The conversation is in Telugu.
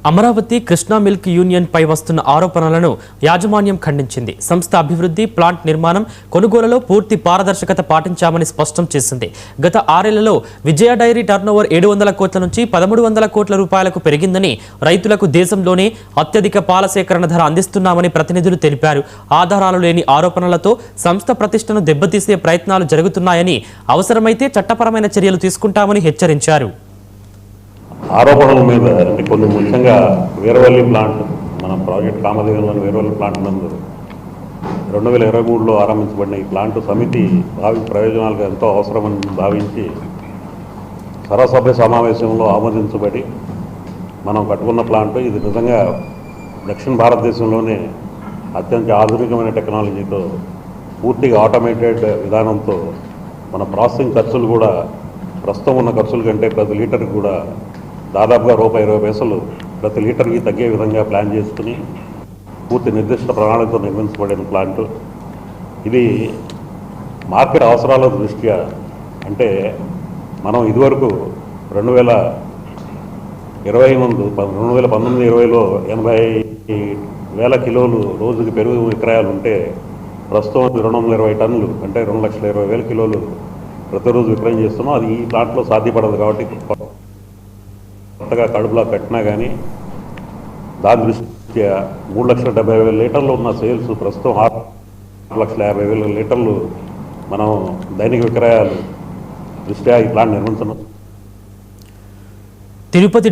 అమరావతి కృష్ణా మిల్క్ యూనియన్ పై వస్తున్న ఆరోపణలను యాజమాన్యం ఖండించింది. సంస్థ అభివృద్ధి, ప్లాంట్ నిర్మాణం, కొనుగోలులో పూర్తి పారదర్శకత పాటించామని స్పష్టం చేసింది. గత 6 ఏళ్లలో విజయ డైరీ టర్నోవర్ 700 కోట్ల నుంచి 1300 కోట్ల రూపాయలకు పెరిగిందని, రైతులకు దేశంలోనే అత్యధిక పాల సేకరణ ధర అందిస్తున్నామని ప్రతినిధులు తెలిపారు. ఆధారాలు లేని ఆరోపణలతో సంస్థ ప్రతిష్టను దెబ్బతీసే ప్రయత్నాలు జరుగుతున్నాయని, అవసరమైతే చట్టపరమైన చర్యలు తీసుకుంటామని హెచ్చరించారు. ఆరోపణల మీద కొన్ని ముఖ్యంగా వీరవల్లి ప్లాంట్, మన ప్రాజెక్ట్ కామదేవంలోని వీరవల్లి ప్లాంట్ నందు 2023లో ఆరంభించబడిన ఈ ప్లాంట్ సమితి భావి ప్రయోజనాలకు ఎంతో అవసరమని భావించి సర్వసభ్య సమావేశంలో ఆమోదించబడి మనం కట్టుకున్న ప్లాంట్. ఇది నిజంగా దక్షిణ భారతదేశంలోనే అత్యంత ఆధునికమైన టెక్నాలజీతో, పూర్తిగా ఆటోమేటెడ్ విధానంతో మన ప్రాసెసింగ్ ఖర్చులు కూడా ప్రస్తుతం ఉన్న ఖర్చుల కంటే ప్రతి లీటర్కి కూడా దాదాపుగా ₹1.20 ప్రతి లీటర్కి తగ్గే విధంగా ప్లాన్ చేసుకుని పూర్తి నిర్దిష్ట ప్రణాళికతో నిర్మించబడిన ప్లాంటు. ఇది మార్కెట్ అవసరాల దృష్ట్యా, అంటే మనం ఇదివరకు 2019-20లో 80,000 కిలోలు రోజుకి పెరుగు విక్రయాలు ఉంటే ప్రస్తుతం 220 టన్నులు, అంటే 2,20,000 కిలోలు ప్రతిరోజు విక్రయం చేస్తున్నాం. అది ఈ ప్లాంట్లో సాధ్యపడదు కాబట్టి కొత్తగా కడుపులా కట్టినా కానీ దాని దృష్ట్యా 3,70,000 లీటర్లు ఉన్న సేల్స్ ప్రస్తుతం 6,50,000 లీటర్లు మనం దైనిక విక్రయాలు దృష్ట్యా ఈ ప్లాంట్ నిర్మించడం. తిరుపతి